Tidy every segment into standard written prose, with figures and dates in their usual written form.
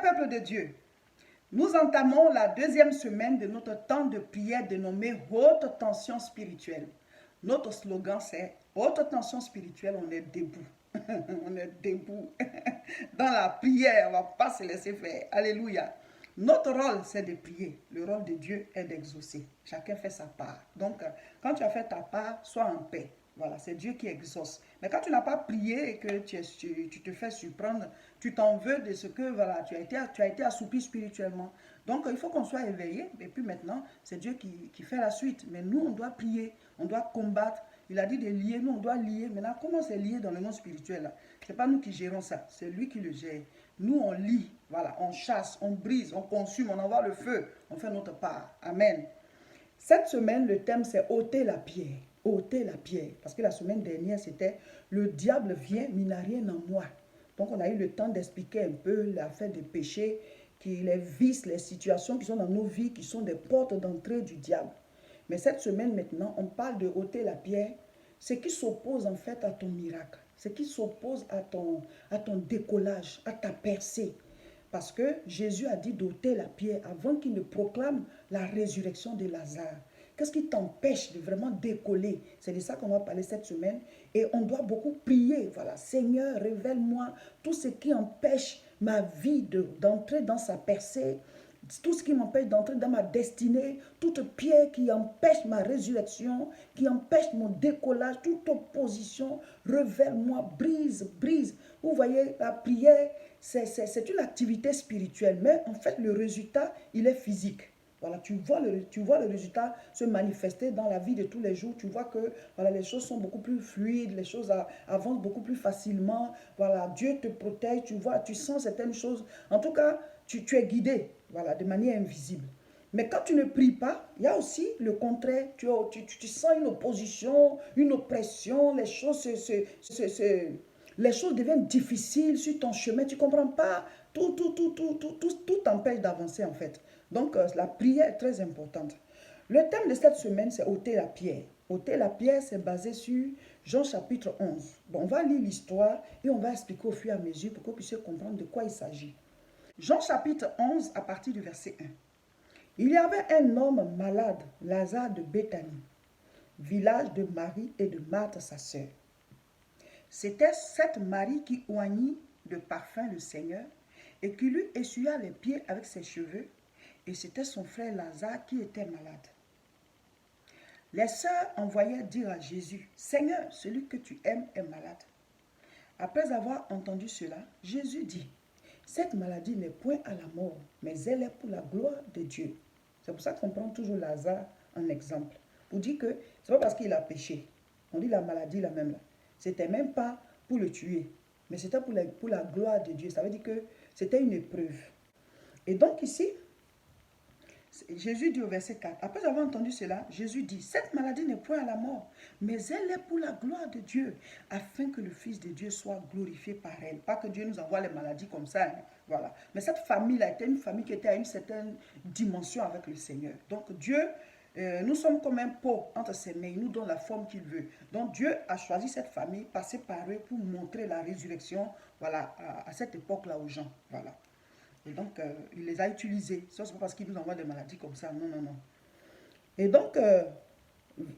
peuple de Dieu, nous entamons la deuxième semaine de notre temps de prière dénommé Haute Tension Spirituelle. Notre slogan, c'est Haute Tension Spirituelle, on est debout. On est debout. Dans la prière, on ne va pas se laisser faire. Alléluia. Notre rôle, c'est de prier. Le rôle de Dieu est d'exaucer. Chacun fait sa part. Donc, quand tu as fait ta part, sois en paix. Voilà, c'est Dieu qui exauce. Mais quand tu n'as pas prié et que tu te fais surprendre, tu t'en veux de ce que voilà, tu as été assoupi spirituellement. Donc, il faut qu'on soit éveillé. Et puis maintenant, c'est Dieu qui fait la suite. Mais nous, on doit prier, on doit combattre. Il a dit de lier, nous, on doit lier. Maintenant, comment c'est lié dans le monde spirituel? Ce n'est pas nous qui gérons ça, c'est lui qui le gère. Nous, on lie, voilà, on chasse, on brise, on consume, on envoie le feu, on fait notre part. Amen. Cette semaine, le thème, c'est ôter la pierre. Ôter la pierre. Parce que la semaine dernière, c'était le diable vient, mais il n'a rien en moi. Donc, on a eu le temps d'expliquer un peu l'affaire des péchés, les vices, les situations qui sont dans nos vies, qui sont des portes d'entrée du diable. Mais cette semaine, maintenant, on parle de ôter la pierre, ce qui s'oppose en fait à ton miracle, ce qui s'oppose à ton décollage, à ta percée. Parce que Jésus a dit d'ôter la pierre avant qu'il ne proclame la résurrection de Lazare. Qu'est-ce qui t'empêche de vraiment décoller? C'est de ça qu'on va parler cette semaine. Et on doit beaucoup prier. Voilà, Seigneur, révèle-moi tout ce qui empêche ma vie d'entrer dans sa percée, tout ce qui m'empêche d'entrer dans ma destinée, toute pierre qui empêche ma résurrection, qui empêche mon décollage, toute opposition, révèle-moi, brise, brise. Vous voyez, la prière, c'est une activité spirituelle, mais en fait, le résultat, il est physique. Voilà, tu vois le résultat se manifester dans la vie de tous les jours. Tu vois que voilà, les choses sont beaucoup plus fluides, les choses avancent beaucoup plus facilement. Voilà, Dieu te protège, tu vois, tu sens certaines choses. En tout cas, tu es guidé, voilà, de manière invisible. Mais quand tu ne pries pas, il y a aussi le contraire. Tu sens une opposition, une oppression, les choses deviennent difficiles sur ton chemin. Tu ne comprends pas. Tout t'empêche d'avancer en fait. Donc, la prière est très importante. Le thème de cette semaine, c'est ôter la pierre. Ôter la pierre, c'est basé sur Jean chapitre 11. Bon, on va lire l'histoire et on va expliquer au fur et à mesure pour que vous puissiez comprendre de quoi il s'agit. Jean chapitre 11 à partir du verset 1. Il y avait un homme malade, Lazare de Béthanie, village de Marie et de Marthe sa sœur. C'était cette Marie qui oignit de parfum le Seigneur et qui lui essuya les pieds avec ses cheveux, et c'était son frère Lazare qui était malade. Les sœurs envoyèrent dire à Jésus, Seigneur, celui que tu aimes est malade. Après avoir entendu cela, Jésus dit, cette maladie n'est point à la mort, mais elle est pour la gloire de Dieu. C'est pour ça qu'on prend toujours Lazare en exemple. Pour dire que ce n'est pas parce qu'il a péché. On dit la maladie la même là. C'était même pas pour le tuer, mais c'était pour la gloire de Dieu. Ça veut dire que c'était une épreuve. Et donc ici, Jésus dit au verset 4, après avoir entendu cela, Jésus dit, cette maladie n'est point à la mort, mais elle est pour la gloire de Dieu, afin que le Fils de Dieu soit glorifié par elle. Pas que Dieu nous envoie les maladies comme ça, hein, voilà. Mais cette famille-là était une famille qui était à une certaine dimension avec le Seigneur. Donc Dieu, nous sommes comme un pot entre ses mains, il nous donne la forme qu'il veut. Donc Dieu a choisi cette famille, passé par eux pour montrer la résurrection, voilà, à cette époque-là aux gens, voilà. Et donc, il les a utilisés. Ce n'est pas parce qu'il nous envoie des maladies comme ça. Non, non, non. Et donc,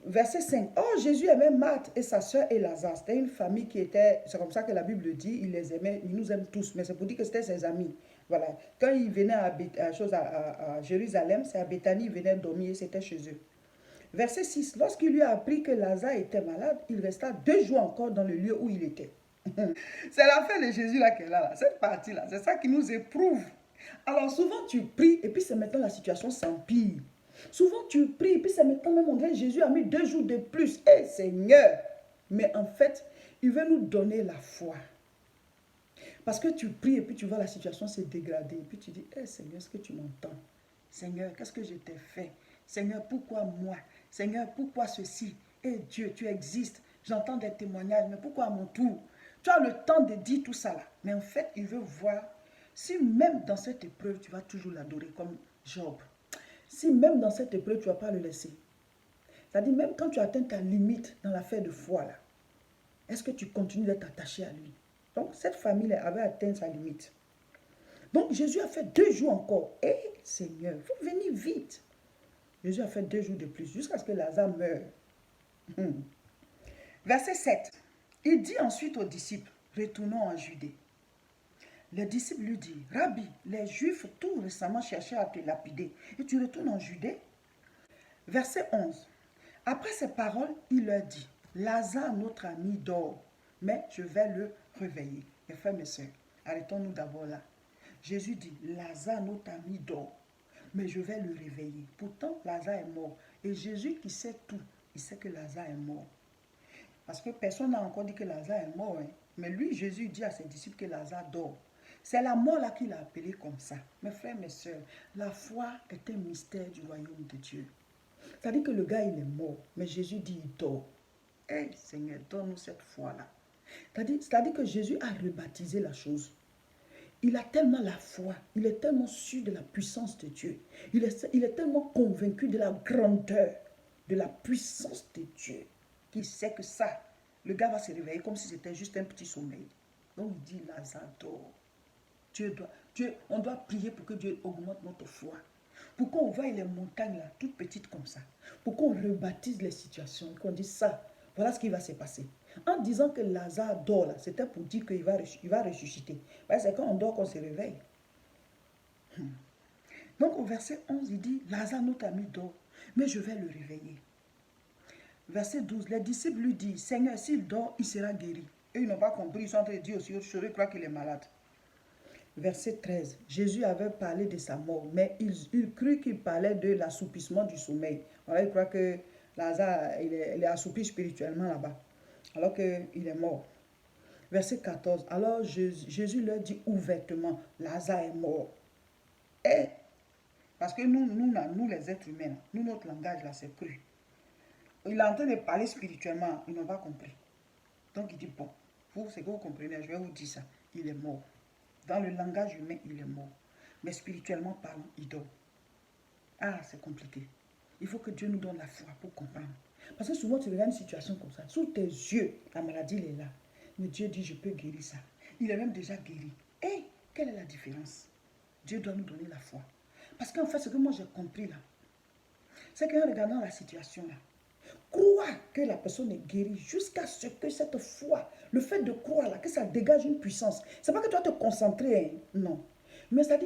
verset 5. Oh, Jésus aimait Marthe et sa soeur et Lazare. C'était une famille qui était, c'est comme ça que la Bible dit, il les aimait, il nous aime tous. Mais c'est pour dire que c'était ses amis. Voilà. Quand il venait à Jérusalem, c'est à Béthanie, il venait dormir, c'était chez eux. Verset 6. Lorsqu'il lui a appris que Lazare était malade, il resta 2 jours encore dans le lieu où il était. C'est la fin de Jésus là qu'elle a là. Cette partie-là, c'est ça qui nous éprouve. Alors souvent tu pries et puis c'est maintenant la situation s'empire. Souvent tu pries et puis c'est maintenant même on dirait Jésus a mis 2 jours de plus. Eh Seigneur! Mais en fait, il veut nous donner la foi. Parce que tu pries et puis tu vois la situation se dégrader. Et puis tu dis, eh Seigneur, est-ce que tu m'entends? Seigneur, qu'est-ce que je t'ai fait? Seigneur, pourquoi moi? Seigneur, pourquoi ceci? Eh Dieu, tu existes. J'entends des témoignages, mais pourquoi à mon tour? Tu as le temps de dire tout ça là. Mais en fait, il veut voir si même dans cette épreuve, tu vas toujours l'adorer comme Job. Si même dans cette épreuve, tu ne vas pas le laisser. C'est-à-dire, même quand tu atteins ta limite dans l'affaire de foi là, est-ce que tu continues d'être attaché à lui? Donc, cette famille avait atteint sa limite. Donc Jésus a fait 2 jours encore. Et Seigneur, vous venez vite. Jésus a fait 2 jours de plus jusqu'à ce que Lazare meure. Verset 7. Il dit ensuite aux disciples, retournons en Judée. Les disciples lui disent, Rabbi, les Juifs tout récemment cherchaient à te lapider et tu retournes en Judée. Verset 11. Après ces paroles, il leur dit, Lazare, notre ami, dort, mais je vais le réveiller. Mes frères, mes soeurs, arrêtons-nous d'abord là. Jésus dit, Lazare, notre ami, dort, mais je vais le réveiller. Pourtant, Lazare est mort. Et Jésus qui sait tout, il sait que Lazare est mort. Parce que personne n'a encore dit que Lazare est mort. Hein. Mais lui, Jésus dit à ses disciples que Lazare dort. C'est la mort là qu'il a appelé comme ça. Mes frères, mes soeurs, la foi est un mystère du royaume de Dieu. C'est-à-dire que le gars, il est mort, mais Jésus dit, il dort. Hey, Seigneur, donne-nous cette foi-là. C'est-à-dire que Jésus a rebaptisé la chose. Il a tellement la foi, il est tellement sûr de la puissance de Dieu. Il est tellement convaincu de la grandeur, de la puissance de Dieu, qu'il sait que ça, le gars va se réveiller comme si c'était juste un petit sommeil. Donc il dit, Lazare dort. On doit prier pour que Dieu augmente notre foi. Pour qu'on voie les montagnes là, toutes petites comme ça. Pour qu'on rebaptise les situations, qu'on dise ça, voilà ce qui va se passer. En disant que Lazare dort là, c'était pour dire qu'il va ressusciter. C'est quand on dort qu'on se réveille. Donc au verset 11, il dit, Lazare, notre ami, dort, mais je vais le réveiller. Verset 12, les disciples lui disent, Seigneur, s'il dort, il sera guéri. Et ils n'ont pas compris, ils sont en train de dire aussi, je crois qu'il est malade. Verset 13, Jésus avait parlé de sa mort, mais il crut qu'il parlait de l'assoupissement du sommeil. Voilà, il croit que Lazare, il est assoupi spirituellement là-bas, alors qu'il est mort. Verset 14, alors Jésus leur dit ouvertement, Lazare est mort. Et, parce que nous les êtres humains, nous, notre langage là, c'est cru. Il est en train de parler spirituellement, ils n'ont pas compris. Donc il dit, bon, vous, c'est que vous comprenez, je vais vous dire ça, il est mort. Dans le langage humain, il est mort. Mais spirituellement parlant, il dort. Ah, c'est compliqué. Il faut que Dieu nous donne la foi pour comprendre. Parce que souvent, tu regardes une situation comme ça. Sous tes yeux, la maladie, elle est là. Mais Dieu dit, je peux guérir ça. Il est même déjà guéri. Et quelle est la différence? Dieu doit nous donner la foi. Parce qu'en fait, ce que moi j'ai compris là, c'est qu'en regardant la situation là, croire que la personne est guérie jusqu'à ce que cette foi, le fait de croire là, que ça dégage une puissance. C'est pas que tu vas te concentrer, hein, non. Mais ça dit,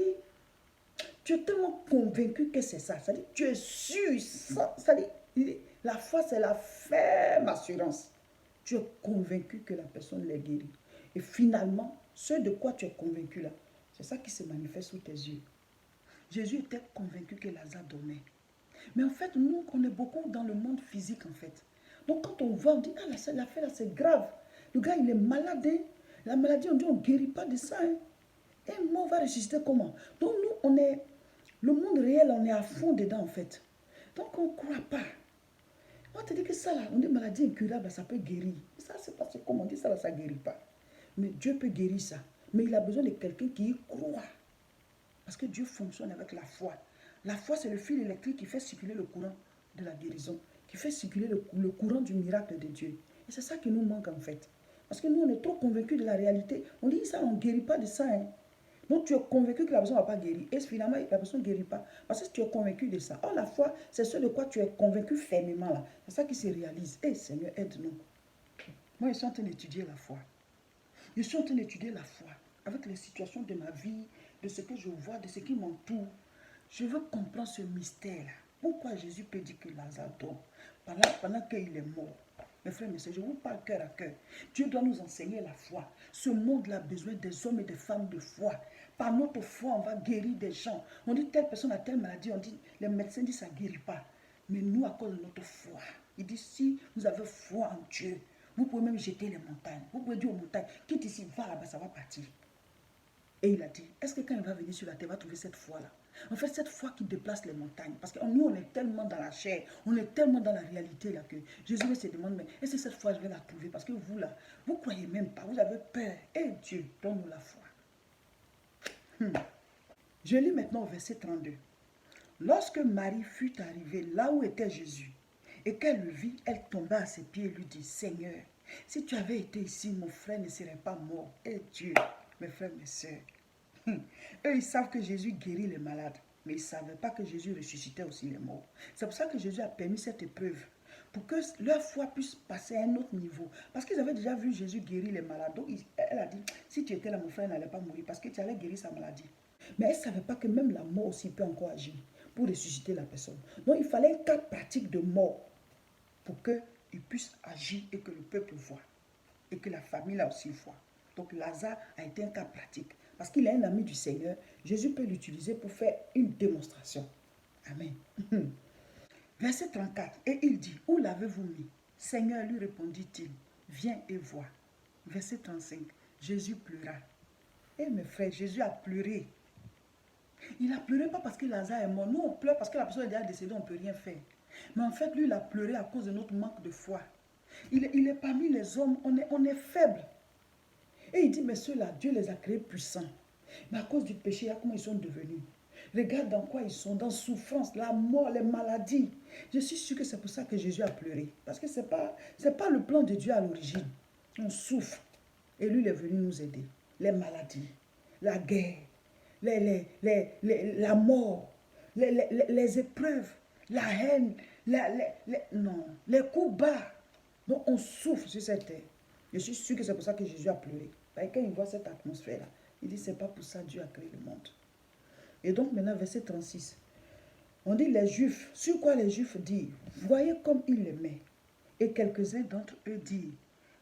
tu es tellement convaincu que c'est ça. Ça dit, tu es sûr. Ça dit, la foi, c'est la ferme assurance. Tu es convaincu que la personne l'est guérie. Et finalement, ce de quoi tu es convaincu là, c'est ça qui se manifeste sous tes yeux. Jésus était convaincu que Lazare dormait. Mais en fait, nous, on est beaucoup dans le monde physique, en fait. Donc, quand on voit, on dit, ah, l'affaire là, c'est grave. Le gars, il est malade. Hein? La maladie, on dit, on ne guérit pas de ça. Hein? Et moi, on va ressusciter comment? Donc, nous, on est, le monde réel, on est à fond dedans, en fait. Donc, on ne croit pas. On te dit que ça, là, on dit maladie incurable, ça peut guérir. Ça, c'est parce que, comme on dit, ça, là, ça ne guérit pas. Mais Dieu peut guérir ça. Mais il a besoin de quelqu'un qui y croit. Parce que Dieu fonctionne avec la foi. La foi, c'est le fil électrique qui fait circuler le courant de la guérison, qui fait circuler le courant du miracle de Dieu. Et c'est ça qui nous manque en fait. Parce que nous, on est trop convaincus de la réalité. On dit ça, on ne guérit pas de ça. Hein. Donc tu es convaincu que la personne ne va pas guérir. Et finalement, la personne ne guérit pas. Parce que tu es convaincu de ça. Or, la foi, c'est ce de quoi tu es convaincu fermement là. C'est ça qui se réalise. Eh Seigneur, aide-nous. Moi, je suis en train d'étudier la foi. Je suis en train d'étudier la foi. Avec les situations de ma vie, de ce que je vois, de ce qui m'entoure. Je veux comprendre ce mystère-là. Pourquoi Jésus peut dire que Lazare dort pendant qu'il est mort? Mes frères, mes soeurs, je vous parle cœur à cœur. Dieu doit nous enseigner la foi. Ce monde-là a besoin des hommes et des femmes de foi. Par notre foi, on va guérir des gens. On dit telle personne a telle maladie, on dit, les médecins disent ça ne guérit pas. Mais nous, à cause de notre foi, il dit si vous avez foi en Dieu, vous pouvez même jeter les montagnes. Vous pouvez dire aux montagnes, quitte ici, va là-bas, ça va partir. Et il a dit, est-ce que quand il va venir sur la terre, il va trouver cette foi-là? En fait, cette foi qui déplace les montagnes. Parce que nous, on est tellement dans la chair, on est tellement dans la réalité là que Jésus se demande, mais est-ce que cette foi, je vais la trouver? Parce que vous là, vous ne croyez même pas, vous avez peur. Et Dieu, donne-nous la foi. Je lis maintenant au verset 32. Lorsque Marie fut arrivée là où était Jésus, et qu'elle le vit, elle tomba à ses pieds et lui dit, Seigneur, si tu avais été ici, mon frère ne serait pas mort. Et Dieu, mes frères, mes soeurs, Eux, ils savent que Jésus guérit les malades, mais ils ne savaient pas que Jésus ressuscitait aussi les morts. C'est pour ça que Jésus a permis cette épreuve, pour que leur foi puisse passer à un autre niveau. Parce qu'ils avaient déjà vu Jésus guérir les malades. Donc, elle a dit, si tu étais là, mon frère n'allait pas mourir, parce que tu allais guérir sa maladie. Mais elle ne savait pas que même la mort aussi peut encore agir pour ressusciter la personne. Donc, il fallait un cas pratique de mort pour qu'il puisse agir et que le peuple voit. Et que la famille là aussi voit. Donc Lazare a été un cas pratique. Parce qu'il est un ami du Seigneur, Jésus peut l'utiliser pour faire une démonstration. Amen. Verset 34. Et il dit, où l'avez-vous mis? Seigneur, lui répondit-il, viens et vois. Verset 35. Jésus pleura. Et mes frères, Jésus a pleuré. Il a pleuré pas parce que Lazare est mort. Nous, on pleure parce que la personne est déjà décédée, on ne peut rien faire. Mais en fait, lui, il a pleuré à cause de notre manque de foi. Il est parmi les hommes, on est faible. Et il dit, mais ceux-là, Dieu les a créés puissants. Mais à cause du péché, comment ils sont devenus? Regarde dans quoi ils sont, dans souffrance, la mort, les maladies. Je suis sûr que c'est pour ça que Jésus a pleuré. Parce que ce n'est pas le plan de Dieu à l'origine. On souffre. Et lui, il est venu nous aider. Les maladies, la guerre, la mort, les épreuves, la haine, les coups bas. Donc on souffre sur cette terre. Je suis sûr que c'est pour ça que Jésus a pleuré. Parce que quand il voit cette atmosphère-là, il dit, c'est pas pour ça que Dieu a créé le monde. Et donc maintenant, verset 36. On dit les Juifs, sur quoi les Juifs disent, voyez comme il l'aimait. Et quelques-uns d'entre eux disent,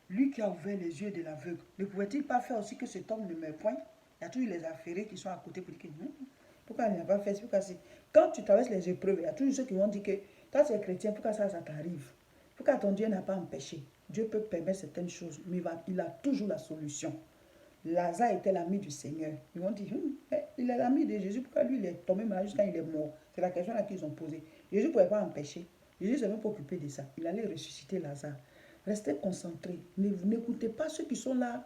lui qui a ouvert les yeux de l'aveugle, ne pouvait-il pas faire aussi que cet homme ne meurt point? Il y a toujours les affairés qui sont à côté pour dire, pourquoi il n'a pas fait? Quand tu traverses les épreuves, il y a toujours ceux qui vont dire que toi tu es chrétien, pourquoi ça t'arrive? Pourquoi ton Dieu n'a pas empêché? Dieu peut permettre certaines choses, mais il a toujours la solution. Lazare était l'ami du Seigneur. Ils vont dire, il est l'ami de Jésus, pourquoi lui il est tombé malade jusqu'à il est mort? C'est la question là qu'ils ont posée. Jésus ne pouvait pas empêcher. Jésus ne s'est même pas occupé de ça. Il allait ressusciter Lazare. Restez concentrés. N'écoutez pas ceux qui sont là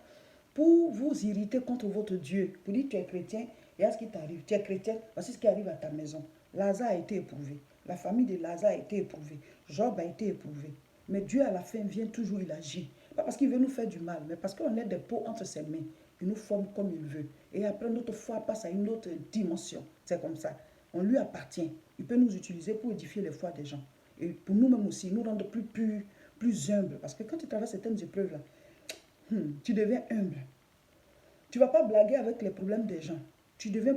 pour vous irriter contre votre Dieu. Pour dire tu es chrétien, et à ce qui t'arrive. Tu es chrétien, voici ce qui arrive à ta maison. Lazare a été éprouvé. La famille de Lazare a été éprouvée. Job a été éprouvé. Mais Dieu à la fin vient toujours, il agit. Pas parce qu'il veut nous faire du mal, mais parce qu'on est des peaux entre ses mains. Il nous forme comme il veut. Et après, notre foi passe à une autre dimension. C'est comme ça. On lui appartient. Il peut nous utiliser pour édifier les foi des gens. Et pour nous-mêmes aussi, nous rendre plus purs, plus humbles. Parce que quand tu traverses certaines épreuves-là, tu deviens humble. Tu ne vas pas blaguer avec les problèmes des gens. Tu deviens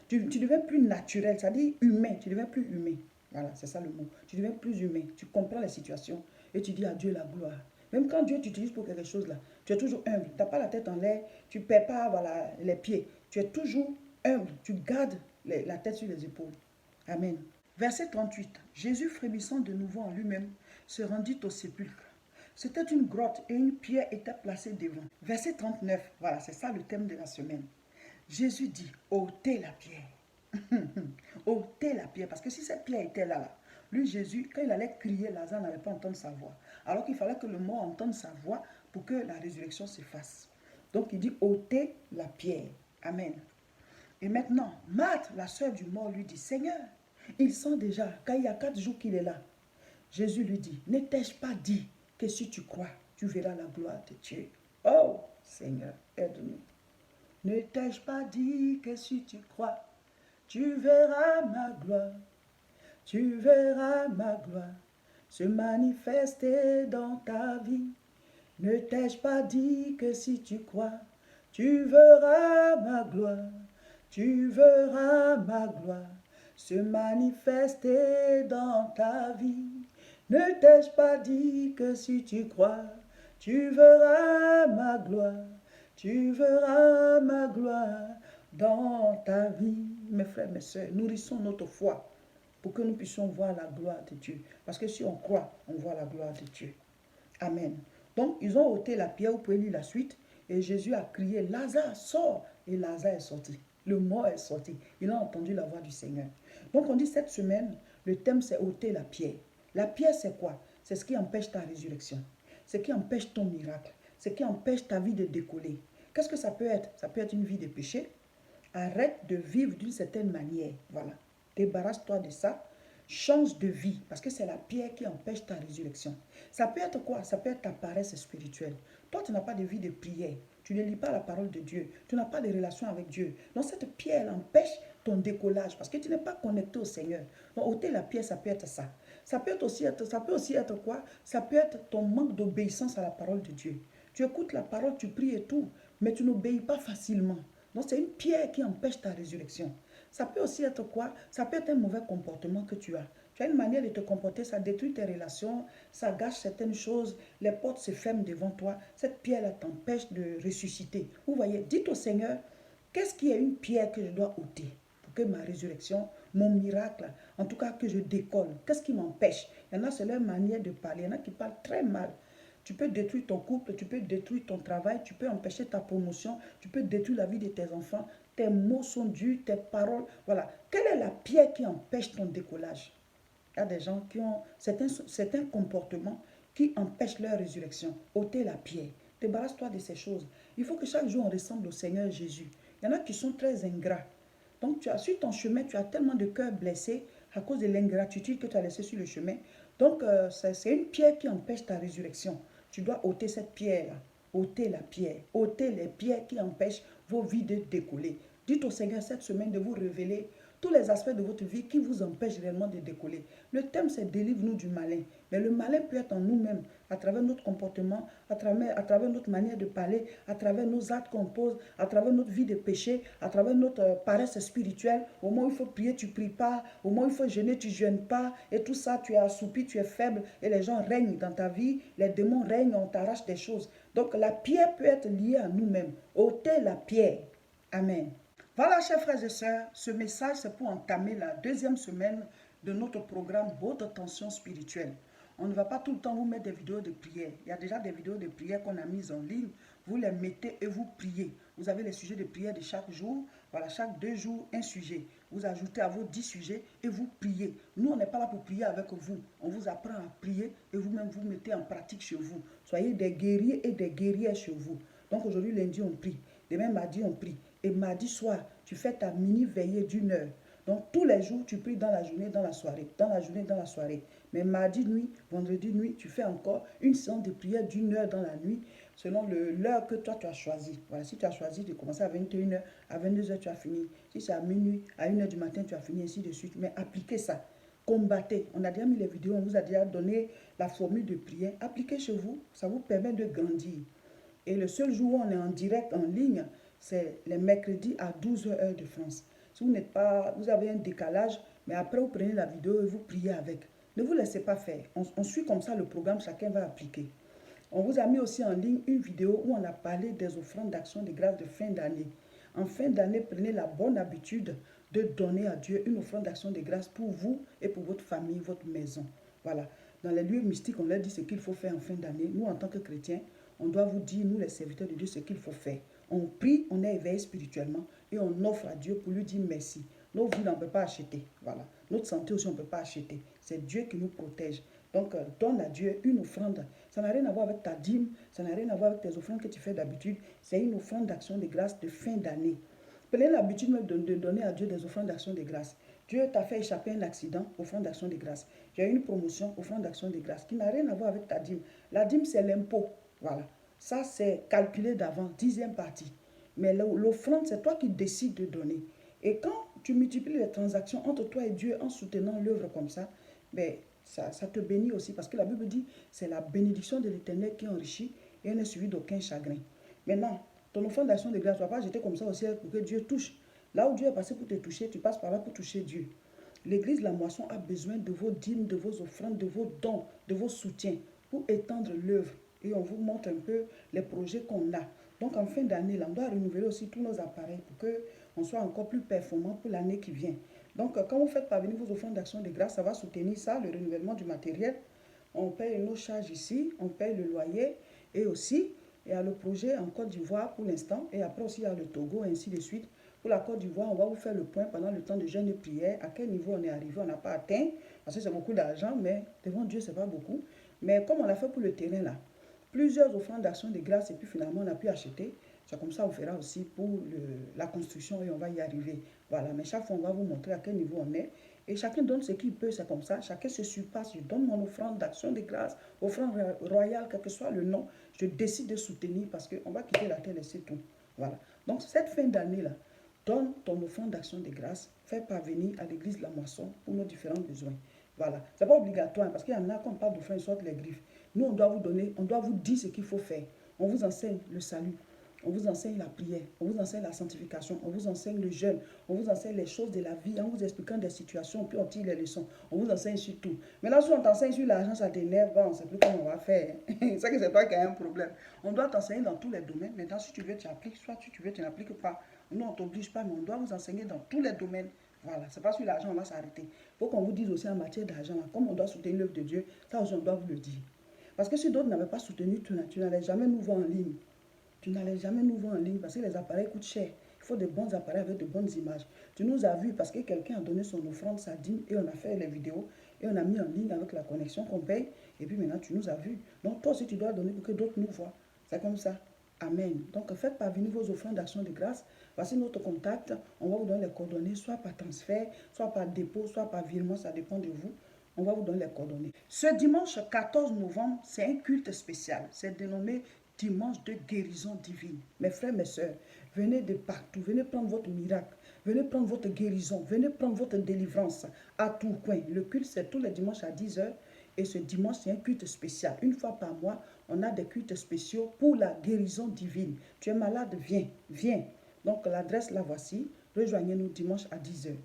tu deviens plus naturel, c'est-à-dire humain. Tu deviens plus humain. Voilà, c'est ça le mot. Tu deviens plus humain. Tu comprends les situations et tu dis à Dieu la gloire. Même quand Dieu t'utilise pour quelque chose là, tu es toujours humble. Tu n'as pas la tête en l'air, tu ne perds pas voilà, les pieds. Tu es toujours humble. Tu gardes la tête sur les épaules. Amen. Verset 38. Jésus, frémissant de nouveau en lui-même, se rendit au sépulcre. C'était une grotte et une pierre était placée devant. Verset 39. Voilà, c'est ça le thème de la semaine. Jésus dit, ôtez la pierre. Ôtez la pierre. Parce que si cette pierre était là, lui, Jésus, quand il allait crier, Lazare n'allait pas entendre sa voix. Alors qu'il fallait que le mort entende sa voix pour que la résurrection se fasse. Donc il dit, ôtez la pierre. Amen. Et maintenant, Marthe, la sœur du mort, lui dit, Seigneur, il sent déjà, quand il y a 4 jours qu'il est là. Jésus lui dit, ne t'ai-je pas dit que si tu crois, tu verras la gloire de Dieu. Oh, Seigneur, aide-nous. Ne t'ai-je pas dit que si tu crois, tu verras ma gloire. Tu verras ma gloire se manifester dans ta vie. Ne t'ai-je pas dit que si tu crois, tu verras ma gloire. Tu verras ma gloire se manifester dans ta vie. Ne t'ai-je pas dit que si tu crois, tu verras ma gloire. Tu verras ma gloire dans ta vie. Mes frères, mes soeurs, nourrissons notre foi pour que nous puissions voir la gloire de Dieu. Parce que si on croit, on voit la gloire de Dieu. Amen. Donc, ils ont ôté la pierre, vous pouvez lire la suite. Et Jésus a crié, Lazare, sors. Et Lazare est sorti. Le mort est sorti. Il a entendu la voix du Seigneur. Donc, on dit cette semaine, le thème c'est ôter la pierre. La pierre, c'est quoi? C'est ce qui empêche ta résurrection. Ce qui empêche ton miracle. Ce qui empêche ta vie de décoller. Qu'est-ce que ça peut être? Ça peut être une vie de péché. Arrête de vivre d'une certaine manière. Voilà. Débarrasse-toi de ça. Change de vie. Parce que c'est la pierre qui empêche ta résurrection. Ça peut être quoi? Ça peut être ta paresse spirituelle. Toi, tu n'as pas de vie de prière. Tu ne lis pas la parole de Dieu. Tu n'as pas de relation avec Dieu. Donc cette pierre, elle empêche ton décollage parce que tu n'es pas connecté au Seigneur. Donc ôter la pierre, ça peut être ça. Ça peut aussi être quoi? Ça peut être ton manque d'obéissance à la parole de Dieu. Tu écoutes la parole, tu pries et tout, mais tu n'obéis pas facilement. Donc c'est une pierre qui empêche ta résurrection. Ça peut aussi être quoi? Ça peut être un mauvais comportement que tu as. Tu as une manière de te comporter, ça détruit tes relations, ça gâche certaines choses, les portes se ferment devant toi. Cette pierre-là t'empêche de ressusciter. Vous voyez, dites au Seigneur, qu'est-ce qui est une pierre que je dois ôter pour que ma résurrection, mon miracle, en tout cas que je décolle? Qu'est-ce qui m'empêche? Il y en a, c'est leur manière de parler. Il y en a qui parlent très mal. Tu peux détruire ton couple, tu peux détruire ton travail, tu peux empêcher ta promotion, tu peux détruire la vie de tes enfants. Tes mots sont durs, tes paroles. Voilà. Quelle est la pierre qui empêche ton décollage? Il y a des gens qui ont certains comportements qui empêchent leur résurrection. Ôtez la pierre. Débarrasse-toi de ces choses. Il faut que chaque jour on ressemble au Seigneur Jésus. Il y en a qui sont très ingrats. Donc tu as sur ton chemin, tu as tellement de cœurs blessés à cause de l'ingratitude que tu as laissée sur le chemin. Donc c'est une pierre qui empêche ta résurrection. Tu dois ôter cette pierre-là. Ôtez la pierre. Ôtez les pierres qui empêchent vos vies de décoller. Dites au Seigneur cette semaine de vous révéler tous les aspects de votre vie qui vous empêchent réellement de décoller. Le thème, c'est délivre-nous du malin. Mais le malin peut être en nous-mêmes, à travers notre comportement, à travers notre manière de parler, à travers nos actes qu'on pose, à travers notre vie de péché, à travers notre paresse spirituelle. Au moment où il faut prier, tu ne pries pas. Au moment où il faut jeûner, tu ne jeûnes pas. Et tout ça, tu es assoupi, tu es faible. Et les gens règnent dans ta vie. Les démons règnent, on t'arrache des choses. Donc la pierre peut être liée à nous-mêmes. Ôtez la pierre. Amen. Voilà, chers frères et sœurs, ce message, c'est pour entamer la deuxième semaine de notre programme Haute Tension Spirituelle. On ne va pas tout le temps vous mettre des vidéos de prière. Il y a déjà des vidéos de prière qu'on a mises en ligne. Vous les mettez et vous priez. Vous avez les sujets de prière de chaque jour. Voilà, chaque 2 jours, un sujet. Vous ajoutez à vos 10 sujets et vous priez. Nous, on n'est pas là pour prier avec vous. On vous apprend à prier et vous-même vous mettez en pratique chez vous. Soyez des guerriers et des guerrières chez vous. Donc aujourd'hui, lundi, on prie. Demain, mardi, on prie. Et mardi soir, tu fais ta mini-veillée d'1 heure. Donc, tous les jours, tu pries dans la journée, dans la soirée. Dans la journée, dans la soirée. Mais mardi nuit, vendredi nuit, tu fais encore une séance de prière d'1 heure dans la nuit, selon l'heure que toi, tu as choisi. Voilà, si tu as choisi de commencer à 21 heures, à 22 heures, tu as fini. Si c'est à minuit, à 1 heure du matin, tu as fini, ainsi de suite. Mais appliquez ça. Combattez. On a déjà mis les vidéos, on vous a déjà donné la formule de prière. Appliquez chez vous, ça vous permet de grandir. Et le seul jour où on est en direct, en ligne, c'est les mercredis à 12 h heure de France. Si vous n'êtes pas, vous avez un décalage, mais après vous prenez la vidéo et vous priez avec. Ne vous laissez pas faire. On suit comme ça le programme, chacun va appliquer. On vous a mis aussi en ligne une vidéo où on a parlé des offrandes d'action de grâce de fin d'année. En fin d'année, prenez la bonne habitude de donner à Dieu une offrande d'action de grâce pour vous et pour votre famille, votre maison. Voilà. Dans les lieux mystiques, on leur dit ce qu'il faut faire en fin d'année. Nous, en tant que chrétiens, on doit vous dire, nous les serviteurs de Dieu, ce qu'il faut faire. On prie, on est éveillé spirituellement et on offre à Dieu pour lui dire merci. Nos vies, on ne peut pas acheter. Voilà. Notre santé aussi, on ne peut pas acheter. C'est Dieu qui nous protège. Donc, donne à Dieu une offrande. Ça n'a rien à voir avec ta dîme, ça n'a rien à voir avec tes offrandes que tu fais d'habitude. C'est une offrande d'action de grâce de fin d'année. Prenez l'habitude de donner à Dieu des offrandes d'action de grâce. Dieu t'a fait échapper un accident, offrande d'action de grâce. Tu as une promotion, offrande d'action de grâce, qui n'a rien à voir avec ta dîme. La dîme, c'est l'impôt. Voilà. Ça, c'est calculé d'avant, 10e partie. Mais l'offrande, c'est toi qui décides de donner. Et quand tu multiplies les transactions entre toi et Dieu en soutenant l'œuvre comme ça, ben, ça te bénit aussi. Parce que la Bible dit, c'est la bénédiction de l'Éternel qui enrichit et elle n'est suivie d'aucun chagrin. Maintenant, ton offrande d'action de grâce, tu ne vas pas jeter comme ça au ciel pour que Dieu touche. Là où Dieu est passé pour te toucher, tu passes par là pour toucher Dieu. L'église La Moisson a besoin de vos dîmes, de vos offrandes, de vos dons, de vos soutiens pour étendre l'œuvre. Et on vous montre un peu les projets qu'on a. Donc en fin d'année, on doit renouveler aussi tous nos appareils pour qu'on soit encore plus performant pour l'année qui vient. Donc quand vous faites parvenir vos offrandes d'action de grâce, ça va soutenir ça, le renouvellement du matériel. On paye nos charges ici, on paye le loyer et aussi il y a le projet en Côte d'Ivoire pour l'instant et après aussi il y a le Togo et ainsi de suite. Pour la Côte d'Ivoire, on va vous faire le point pendant le temps de jeûne et prière. À quel niveau on est arrivé, on n'a pas atteint. Parce que c'est beaucoup d'argent, mais devant Dieu, ce n'est pas beaucoup. Mais comme on l'a fait pour le terrain là, plusieurs offrandes d'action de grâce et puis finalement on a pu acheter. C'est comme ça on fera aussi pour la construction et on va y arriver. Voilà, mais chaque fois on va vous montrer à quel niveau on est. Et chacun donne ce qu'il peut, c'est comme ça. Chacun se surpasse. Je donne mon offrande d'action de grâce, offrande royale, quel que soit le nom. Je décide de soutenir parce qu'on va quitter la terre et c'est tout. Voilà. Donc, cette fin d'année-là, donne ton offrande d'action de grâce, fais parvenir à l'église La Moisson pour nos différents besoins. Voilà. Ce n'est pas obligatoire parce qu'il y en a, quand on parle d'offrande, ils sortent les griffes. Nous, on doit vous donner, on doit vous dire ce qu'il faut faire. On vous enseigne le salut. On vous enseigne la prière, on vous enseigne la sanctification, on vous enseigne le jeûne, on vous enseigne les choses de la vie, en vous expliquant des situations, puis on tire les leçons, on vous enseigne sur tout. Maintenant, si on t'enseigne sur l'argent, ça t'énerve, on ne sait plus comment on va faire. C'est que c'est toi qui as un problème. On doit t'enseigner dans tous les domaines. Maintenant, si tu veux, tu appliques, soit si tu veux, tu n'appliques pas. Nous, on ne t'oblige pas, mais on doit vous enseigner dans tous les domaines. Voilà, c'est pas sur l'argent, on va s'arrêter. Il faut qu'on vous dise aussi en matière d'argent, comme on doit soutenir l'œuvre de Dieu, ça aussi, on doit vous le dire. Parce que si d'autres n'avaient pas soutenu, tu n'allais jamais nous voir en ligne. Tu n'allais jamais nous voir en ligne parce que les appareils coûtent cher. Il faut de bons appareils avec de bonnes images. Tu nous as vus parce que quelqu'un a donné son offrande, sa dîme, et on a fait les vidéos, et on a mis en ligne avec la connexion qu'on paye, et puis maintenant tu nous as vus. Donc toi aussi tu dois donner pour que d'autres nous voient. C'est comme ça. Amen. Donc faites parvenir vos offrandes d'action de grâce. Voici notre contact. On va vous donner les coordonnées, soit par transfert, soit par dépôt, soit par virement, ça dépend de vous. On va vous donner les coordonnées. Ce dimanche 14 novembre, c'est un culte spécial. C'est dénommé dimanche de guérison divine. Mes frères, mes soeurs, venez de partout. Venez prendre votre miracle. Venez prendre votre guérison. Venez prendre votre délivrance à tout coin. Le culte, c'est tous les dimanches à 10 h. Et ce dimanche, c'est un culte spécial. Une fois par mois, on a des cultes spéciaux pour la guérison divine. Tu es malade, viens, viens. Donc, l'adresse, la voici. Rejoignez-nous dimanche à 10 h.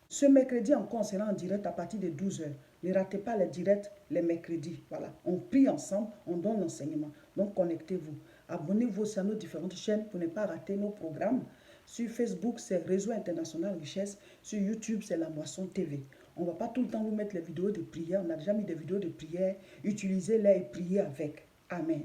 Ce mercredi encore, on sera en direct à partir de 12 h. Ne ratez pas les directs les mercredis. Voilà, on prie ensemble, on donne l'enseignement. Donc, connectez-vous. Abonnez-vous aussi à nos différentes chaînes pour ne pas rater nos programmes. Sur Facebook, c'est Réseau International Richesse. Sur YouTube, c'est La Moisson TV. On ne va pas tout le temps vous mettre les vidéos de prière. On a déjà mis des vidéos de prière. Utilisez-les et priez avec. Amen.